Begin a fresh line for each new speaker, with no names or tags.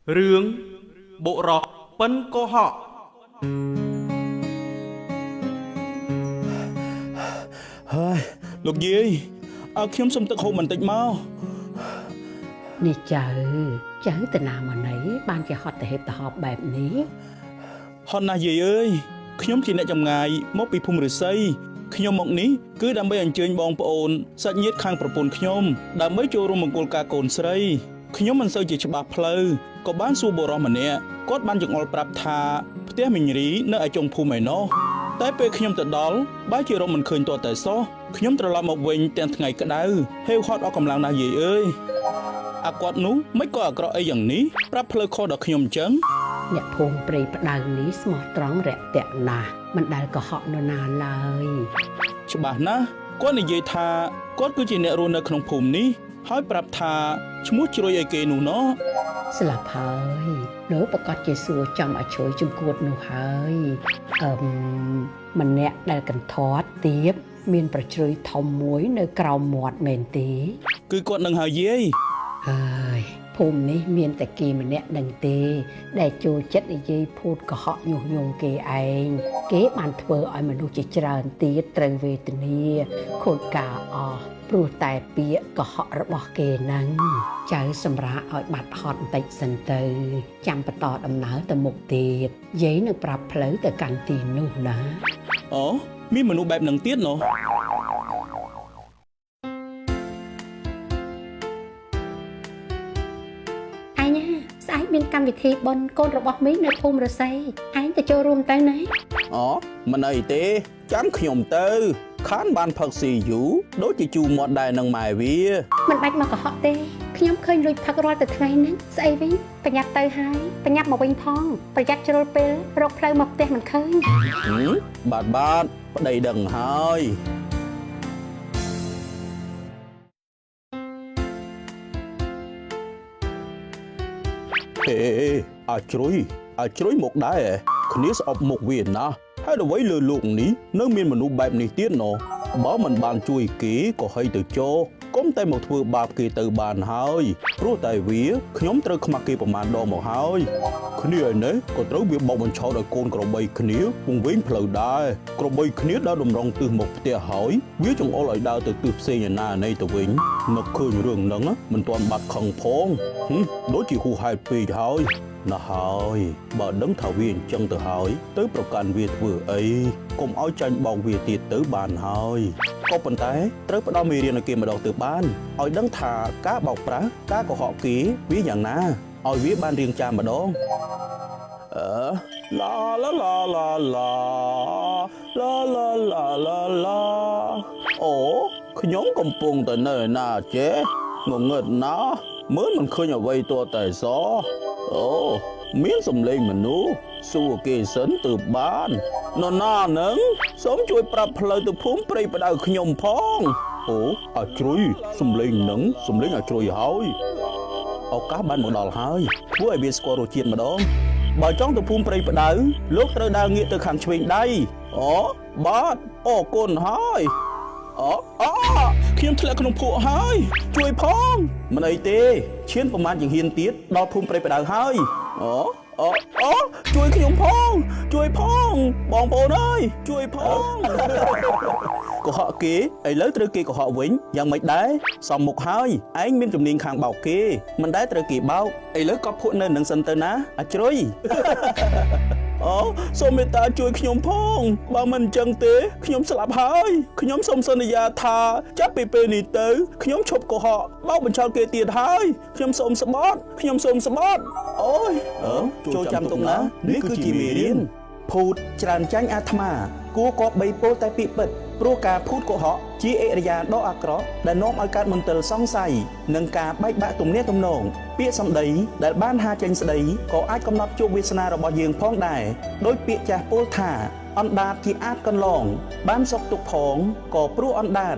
Rương bộ rọc bấn cô họ
ហើយលោកយាយឲ្យខ្ញុំសុំទឹកហូបបន្តិចមក
នេះចៅទៅណាមកណីបានជាហត់ទៅហេបទៅហប់បែបនេះ
ហត់ណាស់យាយអើយខ្ញុំជាអ្នកចម្ងាយមកពីភូមិឫស្សីខ្ញុំមកនេះគឺដើម្បីអញ្ជើញបងប្អូនសាច់ញាតិខាងប្រពន្ធខ្ញុំដើម្បីចូលរួមមង្គលការកូនស្រីខ្ញុំមិនសូវជាច្បាស់ផ្លូវក៏បានសួរបុរសម្នាក់គាត់បានចង្អុលប្រាប់ថាផ្ទះមីងរីនៅឯចុងភូមិឯណោះតែពេលខ្ញុំទៅដល់បែរជារកមិនឃើញទាល់តែសោះខ្ញុំត្រឡប់មកវិញទាំងថ្ងៃក្តៅហេវហត់អស់កម្លាំងណាស់យាយអើយអាគាត់នោះមិនក៏អាក្រក់អីយ៉ាងនេះប្រាប់ផ្លូវខុសដល់ខ្ញុំអញ្ចឹង
អ្នកភូមិព្រៃផ្ដៅនេះស្មោះត្រង់រាក់ទាក់ណាស់មិនដែលកុហកនរណាឡើយ
ច្បាស់ណាស់គាត់និយាយថាគាត់គឺជាអ្នករស់នៅក្នុងភូមិនេះហើយប្រាប់ថាឈ្មោះជ្រួយឲ្យគេនោះណោះ
ស្លាប់ហើយលោកប្រកាសជាសួរចំឲ្យជួយជំគួតនោះហើយម្នាក់ដែលកន្ធាត់ទៀបមានប្រជ្រួយធំមួយនៅក្រោមមាត់មែនទេ
គឺគាត់នឹងហើយយាយ
ហើយភូមិនេះមានតែគេម្នាក់នឹងទេដែលចូលចិត្តនិយាយភូតកុហកញុះញង់គេឯងគេបានធ្វើឲ្យមនុស្សជាច្រើនទៀតត្រូវវេទនាខូចការអស់ព្រោះតែពាក្យកុហករបស់គេហ្នឹងចៅសម្រាប់ឲ្យបាត់ហត់បន្តិចសិនទៅចាំបន្តដំណើរទៅមុខទៀតយាយនឹងប្រាប់ផ្លូវទៅកាន់ទីនោះណា
អូមានមនុស្សបែបហ្នឹងទៀតណោះ
អញស្អែកមានកម្មវិធីបុណ្យកូនរបស់មីងនៅភូមិរស័យឯងទៅចូលរួមទៅណា
អូមិនអីទេចាំខ្ញុំទៅខានបានផឹកស៊ីយូដូចជាជូរមាត់ដែរនឹងម៉ែវា
មិនបាច់មកកុហកទេខ្ញុំឃើញលួចផឹករាល់ទៅថ្ងៃហ្នឹងស្អីវិញប្រញាប់ទៅហើយប្រញាប់មកវិញផងប្រយ័ត្នជ្រុលពេលរកផ្លូវមកផ្ទះមិនឃើញ
បាទប្តីដឹងហើយ ហេអាចជ្រុយមកដែរគ្នាស្អប់មុខវាណាស់ហើយអ្វីលើលោកនេះនៅមានមនុស្សបែបនេះទៀតណោះបើមិនបានជួយគេក៏ហីទៅចោកុំតែមកធ្វើបាបគេទៅបានហើយព្រោះតែវាខ្ញុំត្រូវខ្មាស់គេប្រមាណដងមកហើយគ្នាឯនេះក៏ត្រូវវាបោកបញ្ឆោតឲ្យកូនក្របីគ្នាពងវិញផ្លូវដែរក្របីគ្នាដើរតម្រង់ទិសមកផ្ទះហើយវាចង្អុលឲ្យដើរទៅទិសផ្សេងឯណាណីទៅវិញនឹកឃើញរឿងហ្នឹងមិនទាន់បាត់ខឹងផងដូចជាហួសហេតុពេកហើយណាស់ហើយបើដឹងថាវាអញ្ចឹងទៅហើយទៅប្រកាន់វាធ្វើអីកុំឲ្យចាញ់បោកវាទៀតទៅបានហើយក៏ប៉ុន្តែត្រូវផ្ដល់មេរៀនឲ្យគេម្ដងទៅបានឲ្យដឹងថាការបោកប្រាស់ការកុហកគេវាយ៉ាងណាឲ្យវាបានរៀងចាម្ដងឡាឡាឡាឡាឡាឡាឡាឡាឡាឡាអូខ្ញុំកំពុងតែនៅណាចេះងងឹតណាស់មើលមិនឃើញអ្វីទាល់តែសអូមានសំឡេងមនុស្សសួរគេសិនទៅបាននរណានឹងសូមជួយប្រាប់ផ្លូវទៅភូមិព្រៃផ្ដៅខ្ញុំផងអូអាចជ្រុយសំឡេងនឹងសំឡេងអាចជ្រុយហើយឱកាសបានមកដល់ហើយធ្វើឲ្យវាស្គាល់រសជាតិម្ដងបើចង់ទៅភូមិព្រៃផ្ដៅលោកត្រូវដើរងាកទៅខាងឆ្វេងដៃអូបាទអរគុណហើយអូខ្ញុំធ្លាក់ក្នុងភក់ហើយជួយផងមិនអីទេឈានប្រមាណជាងហ៊ានទៀតដល់ភូមិព្រៃផ្ដៅហើយអូជួយខ្ញុំផងជួយផងបងប្អូនអើយជួយផងកុហកគេឥឡូវត្រូវគេកុហកវិញយ៉ាងម៉េចដែរសំមុខហើយឯងមានជំនាញខាងបោកគេមិនដែលត្រូវគេបោកឥឡូវក៏ភក់នៅនឹងសិនទៅណាអាចជ្រុយ អូសូមមេត្តាជួយខ្ញុំផងបើមិនអញ្ចឹងទេខ្ញុំស្លាប់ហើយខ្ញុំសូមសន្យាថាចាប់ពីពេលនេះទៅខ្ញុំឈប់កុហកបោកបញ្ឆោតគេទៀតហើយខ្ញុំសូមស្បត់អូយចូលចាំទុកណានេះគឺជាមេរៀនភូតច្រើនចាញ់អាត្មាគួរគប្បីពោលតែពាក្យពិតព្រោះការភូតកុហកជាអិរិយាដ៏អាក្រក់ដែលនាំឲ្យកើតមន្ទិលសង្ស័យនិងការបែកបាក់ទំនាក់ទំនងពាក្យសម្ដីដែលបានហាចេញស្ដីក៏អាចកំណត់ជោគវាសនារបស់យើងផងដែរដោយពាក្យចាស់ពោលថាអណ្ដាតជាអាចកន្លងបានសុខទុក្ខផងក៏ព្រោះអណ្ដាត